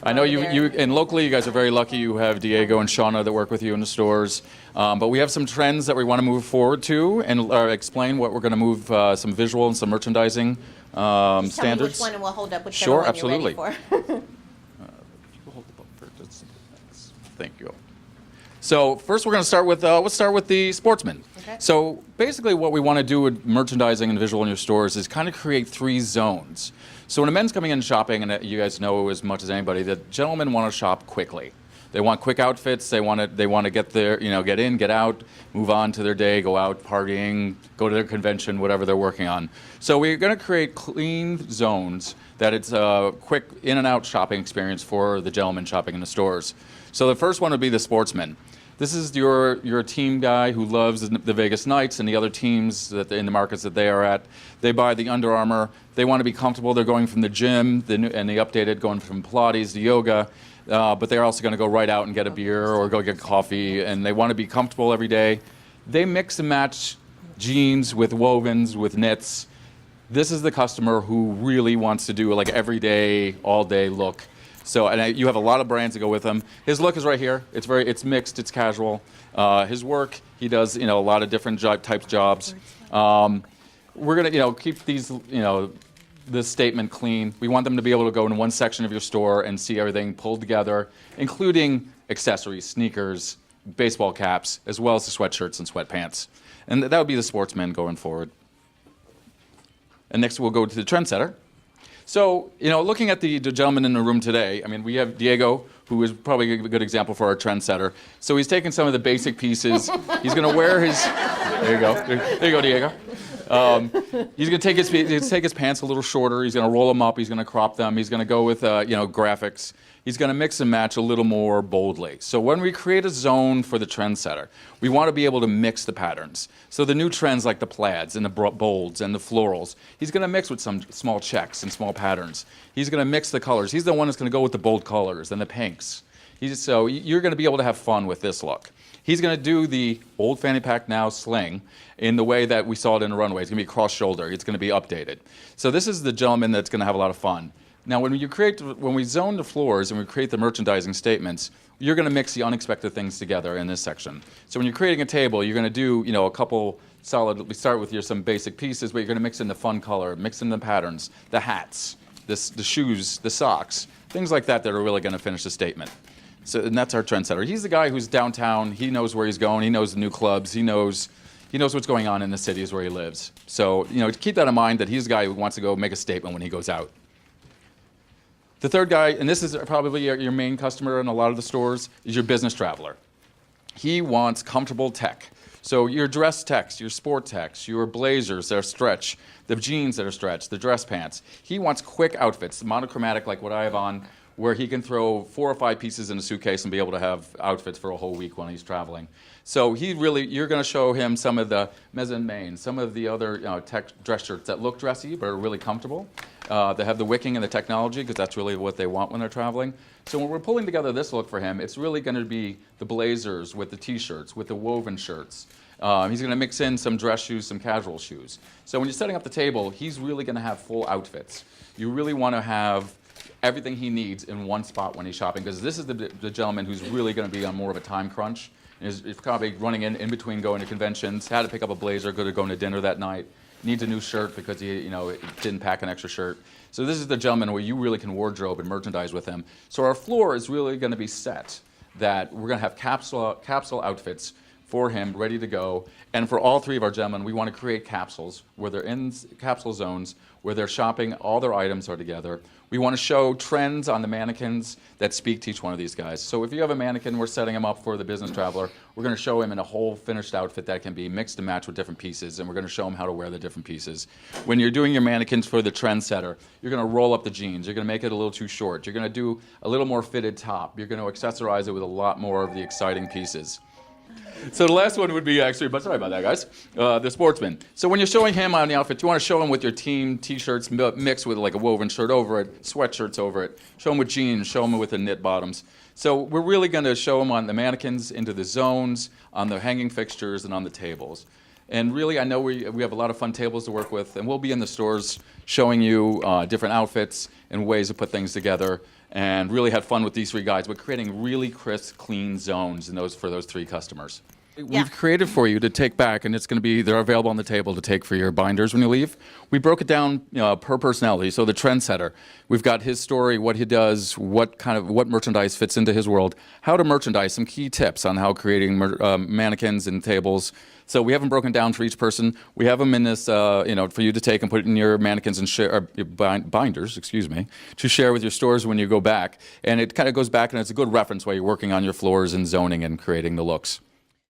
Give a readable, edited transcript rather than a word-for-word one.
I know and locally you guys are very lucky. You have Diego and Shauna that work with you in the stores. But we have some trends that we want to move forward to and explain what we're going to move, some visual and some merchandising Just standards. tell me which one and we'll hold up whichever Sure, one absolutely. you're ready for. Thank you. So first we're going to start with, let's start with the Sportsman. Okay. So basically what we want to do with merchandising and visual in your stores is kind of create 3 zones. So when a men's coming in shopping, and you guys know as much as anybody, that gentlemen want to shop quickly. They want quick outfits. They want to get there, get in, get out, move on to their day, go out partying, go to their convention, whatever they're working on. So we're going to create clean zones that it's a quick in and out shopping experience for the gentleman shopping in the stores. So the first one would be the Sportsman. This is your team guy who loves the Vegas Knights and the other teams that in the markets that they are at. They buy the Under Armour. They want to be comfortable. They're going from the gym and the updated, going from Pilates to yoga. But they're also going to go right out and get a beer or go get coffee, and they want to be comfortable every day. They mix and match jeans with wovens, with knits. This is the customer who really wants to do like everyday, all-day look. So, and you have a lot of brands that go with him. His look is right here. It's mixed, it's casual. His work, he does, a lot of different types of jobs. We're gonna, keep these, this statement clean. We want them to be able to go in one section of your store and see everything pulled together, including accessories, sneakers, baseball caps, as well as the sweatshirts and sweatpants. And that would be the Sportsman going forward. And next we'll go to the Trendsetter. So, looking at the gentleman in the room today, I mean, we have Diego, who is probably a good example for our Trendsetter. So he's taken some of the basic pieces. He's going to wear his, there you go. There you go, Diego. He's going to take his pants a little shorter. He's going to roll them up. He's going to crop them. He's going to go with, graphics. He's going to mix and match a little more boldly. So when we create a zone for the Trendsetter, we want to be able to mix the patterns. So the new trends like the plaids and the bolds and the florals, he's going to mix with some small checks and small patterns. He's going to mix the colors. He's the one that's going to go with the bold colors and the pinks. So you're going to be able to have fun with this look. He's going to do the old fanny pack now sling in the way that we saw it in the runway. It's going to be cross shoulder. It's going to be updated. So this is the gentleman that's going to have a lot of fun. Now, when we zone the floors and we create the merchandising statements, you're going to mix the unexpected things together in this section. So when you're creating a table, you're going to do, a couple solid. We start with some basic pieces, but you're going to mix in the fun color, mix in the patterns, the hats, the shoes, the socks, things like that are really going to finish the statement. So, and that's our Trendsetter. He's the guy who's downtown. He knows where he's going. He knows the new clubs. He knows what's going on in the cities where he lives. So, keep that in mind that he's the guy who wants to go make a statement when he goes out. The third guy, and this is probably your main customer in a lot of the stores, is your business traveler. He wants comfortable tech. So your dress techs, your sport techs, your blazers that are stretch, the jeans that are stretched, the dress pants. He wants quick outfits, monochromatic like what I have on, where he can throw 4 or 5 pieces in a suitcase and be able to have outfits for a whole week when he's traveling. So you're going to show him some of the mise en main, some of the other tech dress shirts that look dressy but are really comfortable. They have the wicking and the technology because that's really what they want when they're traveling. So when we're pulling together this look for him, it's really going to be the blazers with the t-shirts, with the woven shirts. He's going to mix in some dress shoes, some casual shoes. So when you're setting up the table, he's really going to have full outfits. You really want to have everything he needs in one spot when he's shopping, because this is the gentleman who's really going to be on more of a time crunch. Is probably running in between going to conventions, had to pick up a blazer, going to dinner that night, needs a new shirt because he didn't pack an extra shirt. So this is the gentleman where you really can wardrobe and merchandise with him. So our floor is really going to be set that we're going to have capsule outfits for him ready to go. And for all 3 of our gentlemen, we want to create capsules where they're in capsule zones, where they're shopping, all their items are together. We want to show trends on the mannequins that speak to each one of these guys. So if you have a mannequin, we're setting him up for the business traveler. We're going to show him in a whole finished outfit that can be mixed and matched with different pieces, and we're going to show him how to wear the different pieces. When you're doing your mannequins for the Trendsetter, you're going to roll up the jeans. You're going to make it a little too short. You're going to do a little more fitted top. You're going to accessorize it with a lot more of the exciting pieces. So the last one would be actually, but sorry about that, guys, the Sportsman. So when you're showing him on the outfit, you want to show him with your team t-shirts mixed with like a woven shirt over it, sweatshirts over it. Show him with jeans, show him with the knit bottoms. So we're really going to show him on the mannequins, into the zones, on the hanging fixtures, and on the tables. And really, I know we have a lot of fun tables to work with, and we'll be in the stores showing you different outfits and ways to put things together, and really had fun with these three guides, but creating really crisp, clean zones in for those three customers. We've created for you to take back, and they're available on the table to take for your binders when you leave. We broke it down per personality. So the trendsetter, we've got his story, what he does, what merchandise fits into his world, how to merchandise, some key tips on how creating mannequins and tables. So we haven't broken down for each person. We have them in this, for you to take and put in your mannequins and share, binders, to share with your stores when you go back. And it kind of goes back, and it's a good reference while you're working on your floors and zoning and creating the looks.